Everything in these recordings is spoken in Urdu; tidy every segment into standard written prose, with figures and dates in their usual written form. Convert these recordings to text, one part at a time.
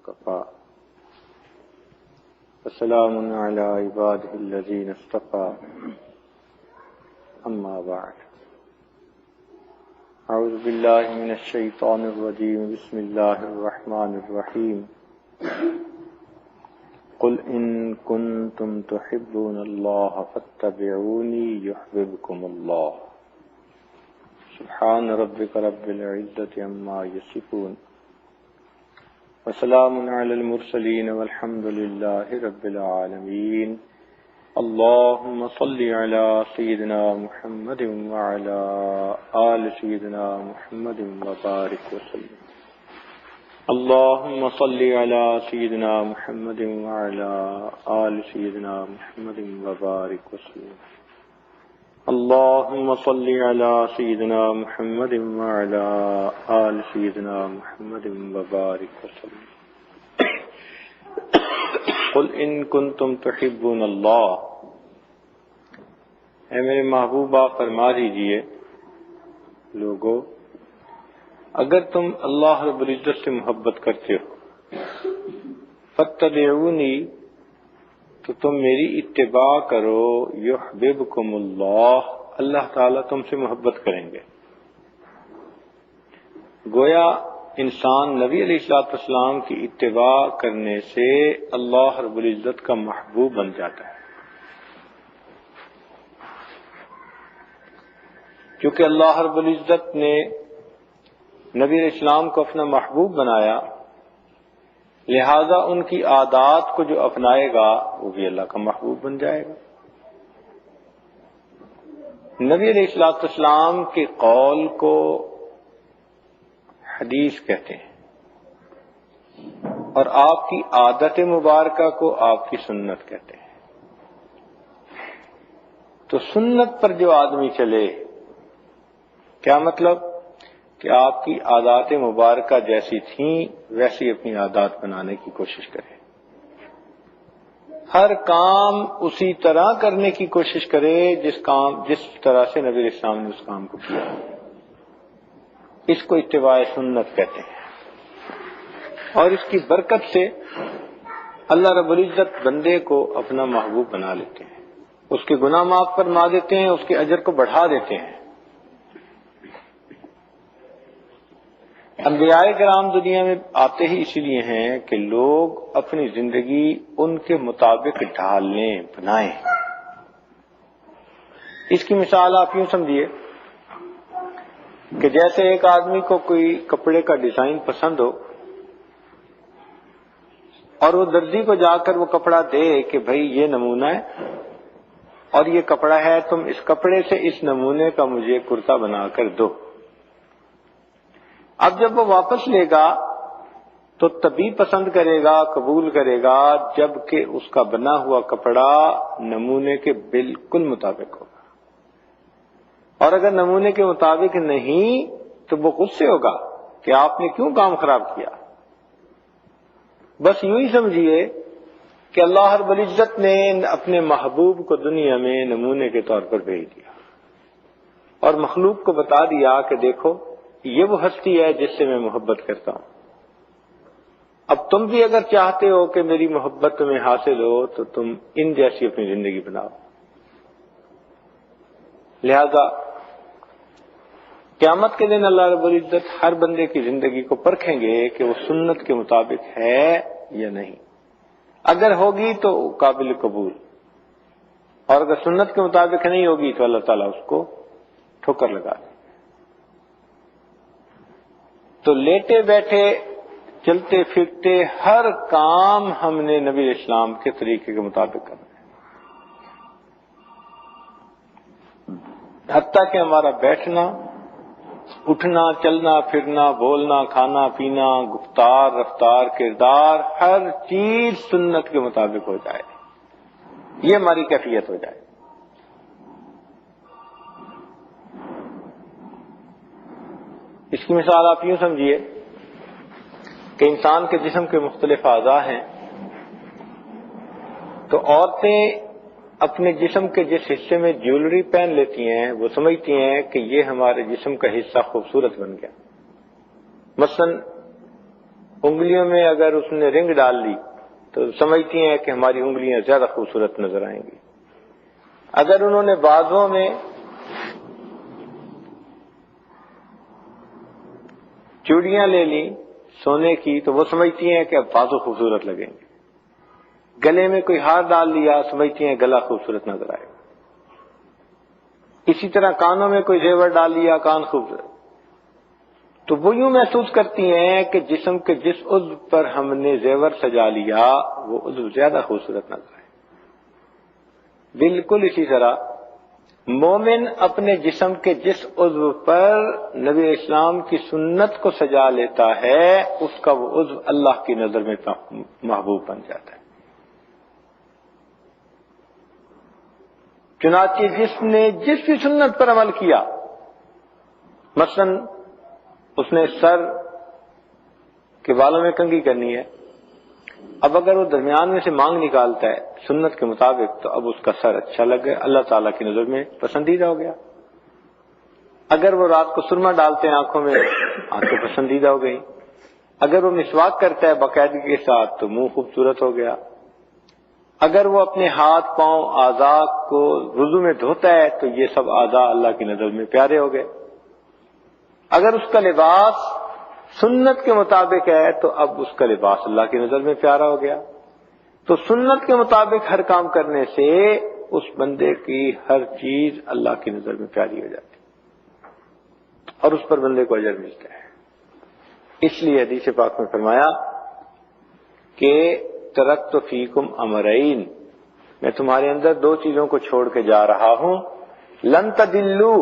وكفى وسلام على عباده الذين اصطفى أما بعد أعوذ بالله من الشيطان الرجيم بسم الله الرحمن الرحيم قل إن كنتم تحبون الله فاتبعوني يحببكم الله سبحان ربك رب العزة عما يصفون وسلام على المرسلين والحمد لله رب العالمين اللهم صل على سيدنا محمد وعلى آل سيدنا محمد وبارك وسلم اللهم صل على سيدنا محمد وعلى آل سيدنا محمد وبارك وسلم اللهم صل على سيدنا محمد وعلى آل سيدنا محمد وبارك وسلم قل ان کنتم تحبون اللہ، اے میرے محبوبہ فرما دیجئے لوگو اگر تم اللہ رب العزت سے محبت کرتے ہو فاتبعونی تو تم میری اتباع کرو یحببکم اللہ، اللہ تعالیٰ تم سے محبت کریں گے۔ گویا انسان نبی علیہ السلام کی اتباع کرنے سے اللہ رب العزت کا محبوب بن جاتا ہے، کیونکہ اللہ رب العزت نے نبی علیہ السلام کو اپنا محبوب بنایا، لہذا ان کی عادات کو جو اپنائے گا وہ بھی اللہ کا محبوب بن جائے گا۔ نبی علیہ السلام کے قول کو حدیث کہتے ہیں اور آپ کی عادت مبارکہ کو آپ کی سنت کہتے ہیں۔ تو سنت پر جو آدمی چلے، کیا مطلب کہ آپ کی عادات مبارکہ جیسی تھیں ویسی اپنی عادات بنانے کی کوشش کرے، ہر کام اسی طرح کرنے کی کوشش کرے جس طرح سے نبی علیہ السلام نے اس کام کو کیا۔ اس کو اتباع سنت کہتے ہیں، اور اس کی برکت سے اللہ رب العزت بندے کو اپنا محبوب بنا لیتے ہیں، اس کے گناہ معاف فرما دیتے ہیں، اس کے اجر کو بڑھا دیتے ہیں۔ انبیاء کرام دنیا میں آتے ہی اسی لیے ہیں کہ لوگ اپنی زندگی ان کے مطابق ڈھال لیں، بنائیں۔ اس کی مثال آپ یوں سمجھیے کہ جیسے ایک آدمی کو کوئی کپڑے کا ڈیزائن پسند ہو اور وہ درزی کو جا کر وہ کپڑا دے کہ بھئی یہ نمونہ ہے اور یہ کپڑا ہے، تم اس کپڑے سے اس نمونے کا مجھے کرتا بنا کر دو۔ اب جب وہ واپس لے گا تو تبھی پسند کرے گا، قبول کرے گا جبکہ اس کا بنا ہوا کپڑا نمونے کے بالکل مطابق ہوگا، اور اگر نمونے کے مطابق نہیں تو وہ غصے ہوگا کہ آپ نے کیوں کام خراب کیا۔ بس یوں ہی سمجھیے کہ اللہ رب العزت نے اپنے محبوب کو دنیا میں نمونے کے طور پر بھیج دیا اور مخلوق کو بتا دیا کہ دیکھو یہ وہ ہستی ہے جس سے میں محبت کرتا ہوں، اب تم بھی اگر چاہتے ہو کہ میری محبت تمہیں حاصل ہو تو تم ان جیسی اپنی زندگی بناؤ۔ لہذا قیامت کے دن اللہ رب العزت ہر بندے کی زندگی کو پرکھیں گے کہ وہ سنت کے مطابق ہے یا نہیں، اگر ہوگی تو قابل قبول، اور اگر سنت کے مطابق نہیں ہوگی تو اللہ تعالیٰ اس کو ٹھوکر لگا دے۔ تو لیٹے بیٹھے چلتے پھرتے ہر کام ہم نے نبی علیہ السلام کے طریقے کے مطابق کرنا ہے، حتیٰ کہ ہمارا بیٹھنا، اٹھنا، چلنا پھرنا، بولنا، کھانا پینا، گفتار، رفتار، کردار، ہر چیز سنت کے مطابق ہو جائے، یہ ہماری کیفیت ہو جائے۔ اس کی مثال آپ یوں سمجھیے کہ انسان کے جسم کے مختلف اعضاء ہیں، تو عورتیں اپنے جسم کے جس حصے میں جیولری پہن لیتی ہیں وہ سمجھتی ہیں کہ یہ ہمارے جسم کا حصہ خوبصورت بن گیا۔ مثلا انگلیوں میں اگر اس نے رنگ ڈال لی تو سمجھتی ہیں کہ ہماری انگلیاں زیادہ خوبصورت نظر آئیں گی. اگر انہوں نے بازوں میں چوڑیاں لے لی سونے کی تو وہ سمجھتی ہیں کہ اب بازو خوبصورت لگیں گے. گلے میں کوئی ہار ڈال لیا سمجھتی ہیں گلا خوبصورت نظر آئے گا. اسی طرح کانوں میں کوئی زیور ڈال لیا کان خوبصورت. تو وہ یوں محسوس کرتی ہیں کہ جسم کے جس عضو پر ہم نے زیور سجا لیا وہ عضو زیادہ خوبصورت نظر آئے. بالکل اسی طرح مومن اپنے جسم کے جس عضو پر نبی اسلام کی سنت کو سجا لیتا ہے اس کا وہ عضو اللہ کی نظر میں محبوب بن جاتا ہے. چنانچہ جس نے جس بھی سنت پر عمل کیا، مثلا اس نے سر کے بالوں میں کنگھی کرنی ہے، اب اگر وہ درمیان میں سے مانگ نکالتا ہے سنت کے مطابق تو اب اس کا سر اچھا لگ گیا، اللہ تعالیٰ کی نظر میں پسندیدہ ہو گیا. اگر وہ رات کو سرما ڈالتے ہیں آنکھوں میں آنکھیں پسندیدہ ہو گئی. اگر وہ مسواک کرتا ہے باقاعدگی کے ساتھ تو منہ خوبصورت ہو گیا. اگر وہ اپنے ہاتھ پاؤں اعضاء کو وضو میں دھوتا ہے تو یہ سب اعضاء اللہ کی نظر میں پیارے ہو گئے. اگر اس کا لباس سنت کے مطابق ہے تو اب اس کا لباس اللہ کی نظر میں پیارا ہو گیا. تو سنت کے مطابق ہر کام کرنے سے اس بندے کی ہر چیز اللہ کی نظر میں پیاری ہو جاتی اور اس پر بندے کو اجر ملتا ہے. اس لیے حدیث پاک میں فرمایا کہ ترکت فیکم امرین، میں تمہارے اندر دو چیزوں کو چھوڑ کے جا رہا ہوں. لن تدلوا،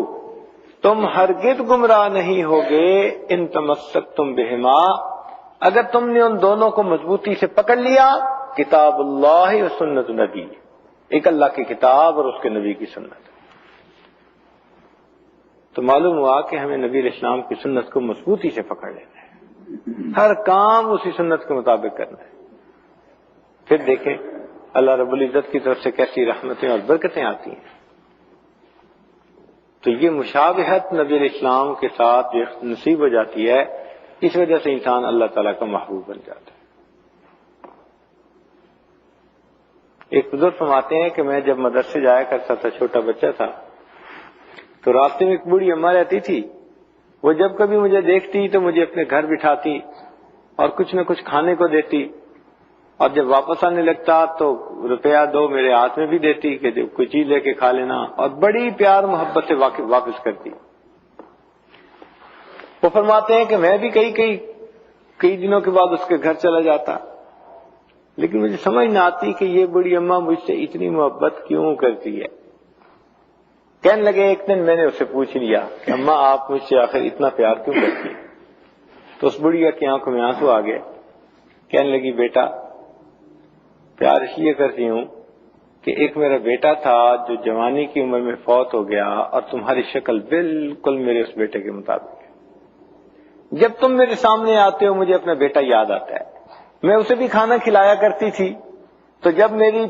تم ہرگز گمراہ نہیں ہوگے. ان تمسکتم بہما، اگر تم نے ان دونوں کو مضبوطی سے پکڑ لیا، کتاب اللہ و سنت نبی، ایک اللہ کی کتاب اور اس کے نبی کی سنت. تو معلوم ہوا کہ ہمیں نبی علیہ السلام کی سنت کو مضبوطی سے پکڑ لینا ہے، ہر کام اسی سنت کے مطابق کرنا ہے. پھر دیکھیں اللہ رب العزت کی طرف سے کیسی رحمتیں اور برکتیں آتی ہیں. تو یہ مشابہت نبی علیہ السلام کے ساتھ نصیب ہو جاتی ہے، اس وجہ سے انسان اللہ تعالیٰ کا محبوب بن جاتا ہے. ایک بزرگ فرماتے ہیں کہ میں جب مدرسے جایا کرتا تھا، چھوٹا بچہ تھا، تو راستے میں ایک بوڑھی اماں رہتی تھی. وہ جب کبھی مجھے دیکھتی تو مجھے اپنے گھر بٹھاتی اور کچھ نہ کچھ کھانے کو دیتی، اور جب واپس آنے لگتا تو روپیہ دو میرے ہاتھ میں بھی دیتی کہ کوئی چیز لے کے کھا لینا، اور بڑی پیار محبت سے واپس کرتی. وہ فرماتے ہیں کہ میں بھی کئی دنوں کے بعد اس کے گھر چلا جاتا، لیکن مجھے سمجھ نہ آتی کہ یہ بڑی اماں مجھ سے اتنی محبت کیوں کرتی ہے. کہنے لگے ایک دن میں نے اسے پوچھ لیا کہ اماں آپ مجھ سے آخر اتنا پیار کیوں کرتی ہیں؟ تو اس بڑھیا کی آنکھوں میں آنسو آ گئے. کہنے لگی بیٹا پیار اس لیے کرتی ہوں کہ ایک میرا بیٹا تھا جو جوانی کی عمر میں فوت ہو گیا، اور تمہاری شکل بالکل میرے اس بیٹے کے مطابق ہے. جب تم میرے سامنے آتے ہو مجھے اپنا بیٹا یاد آتا ہے. میں اسے بھی کھانا کھلایا کرتی تھی، تو جب میری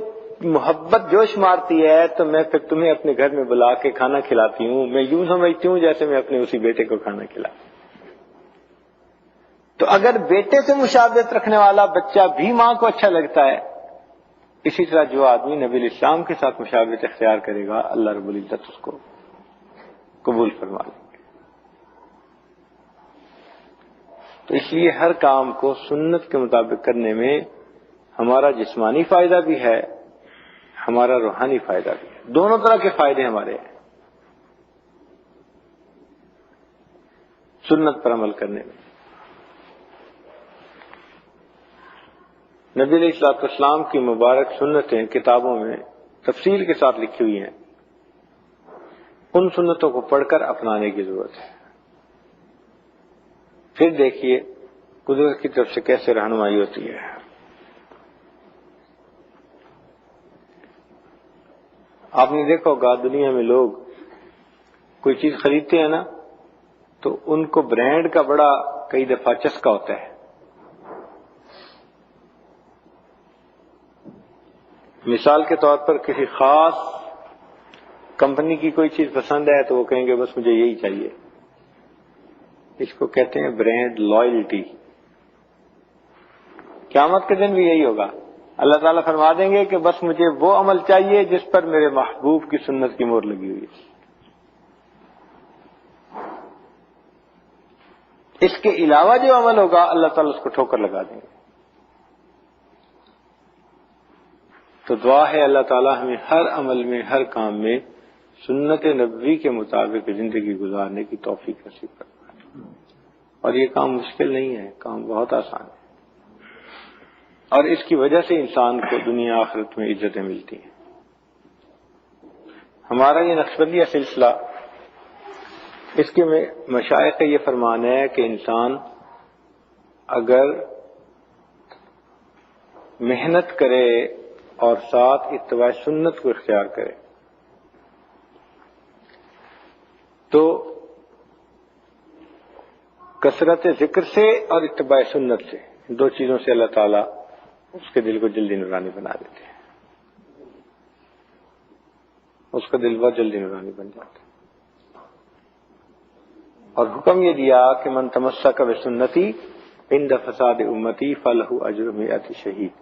محبت جوش مارتی ہے تو میں پھر تمہیں اپنے گھر میں بلا کے کھانا کھلاتی ہوں. میں یوں سمجھتی ہوں جیسے میں اپنے اسی بیٹے کو کھانا کھلا. تو اگر بیٹے سے مشابہت رکھنے والا بچہ بھی ماں کو اچھا لگتا ہے، اسی طرح جو آدمی نبی علیہ السلام کے ساتھ مشابہت اختیار کرے گا اللہ رب العزت اس کو قبول فرما لیں گے. تو اس لیے ہر کام کو سنت کے مطابق کرنے میں ہمارا جسمانی فائدہ بھی ہے، ہمارا روحانی فائدہ بھی ہے. دونوں طرح کے فائدے ہمارے ہیں سنت پر عمل کرنے میں. نبی علیہ الصلوۃ والسلام کی مبارک سنتیں کتابوں میں تفصیل کے ساتھ لکھی ہوئی ہیں. ان سنتوں کو پڑھ کر اپنانے کی ضرورت ہے. پھر دیکھیے قدرت کی طرف سے کیسے رہنمائی ہوتی ہے. آپ نے دیکھا ہوگا دنیا میں لوگ کوئی چیز خریدتے ہیں نا تو ان کو برانڈ کا بڑا کئی دفعہ چسکا ہوتا ہے. مثال کے طور پر کسی خاص کمپنی کی کوئی چیز پسند ہے تو وہ کہیں گے بس مجھے یہی چاہیے. اس کو کہتے ہیں برانڈ لائلٹی. قیامت کے دن بھی یہی ہوگا. اللہ تعالیٰ فرما دیں گے کہ بس مجھے وہ عمل چاہیے جس پر میرے محبوب کی سنت کی مہر لگی ہوئی ہے. اس کے علاوہ جو عمل ہوگا اللہ تعالیٰ اس کو ٹھوکر لگا دیں گے. تو دعا ہے اللہ تعالیٰ ہمیں ہر عمل میں، ہر کام میں سنت نبوی کے مطابق زندگی گزارنے کی توفیق نصیب کرنا. اور یہ کام مشکل نہیں ہے، کام بہت آسان ہے، اور اس کی وجہ سے انسان کو دنیا آخرت میں عزتیں ملتی ہیں. ہمارا یہ نقشبندیہ سلسلہ، اس کے مشائخ کا یہ فرمان ہے کہ انسان اگر محنت کرے اور ساتھ اتباع سنت کو اختیار کرے تو کثرت ذکر سے اور اتباع سنت سے، دو چیزوں سے اللہ تعالیٰ اس کے دل کو جلدی نورانی بنا دیتے ہیں. اس کا دل بہت جلدی نورانی بن جاتا ہے. اور حکم یہ دیا کہ من تمسک بسنتی عند فساد امتی فلہ اجر مئۃ شہید.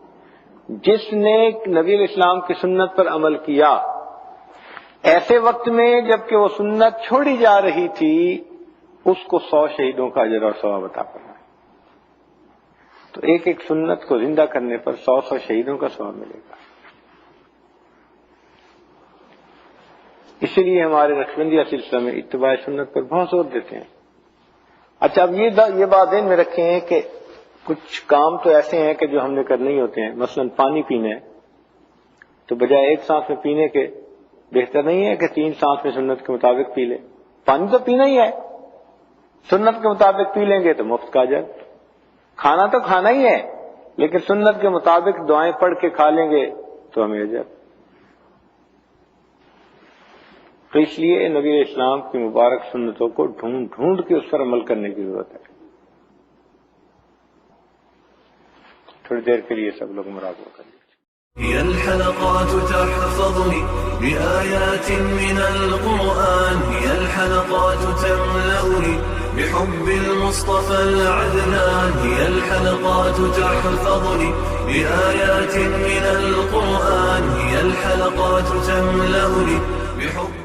جس نے نبی علیہ السلام کی سنت پر عمل کیا ایسے وقت میں جبکہ وہ سنت چھوڑی جا رہی تھی، اس کو 100 شہیدوں کا اجر اور ثواب عطا کرنا. تو ایک ایک سنت کو زندہ کرنے پر 100 شہیدوں کا ثواب ملے گا. اسی لیے ہمارے نقشبندیہ سلسلہ میں اتباع سنت پر بہت زور دیتے ہیں. اچھا، اب یہ بات ذہن میں رکھیں کہ کچھ کام تو ایسے ہیں کہ جو ہم نے کرنے ہی ہوتے ہیں. مثلا پانی پینا ہے تو بجائے ایک سانس میں پینے کے بہتر نہیں ہے کہ 3 سانس میں سنت کے مطابق پی لیں. پانی تو پینا ہی ہے، سنت کے مطابق پی لیں گے تو مفت کا اجر. کھانا تو کھانا ہی ہے لیکن سنت کے مطابق دعائیں پڑھ کے کھا لیں گے تو ہمیں اجر. تو اس لیے نبی علیہ السلام کی مبارک سنتوں کو ڈھونڈ ڈھونڈ کے اس پر عمل کرنے کی ضرورت ہے. تھوڑی دیر کے لیے سب لوگ مراقبہ کر لیجیے. هي الحلقات تحفظني بآيات من القرآن، هي الحلقات تملأني بحب المصطفى العدنان، هي الحلقات تحفظني بآيات من القرآن، هي الحلقات تملأني بحب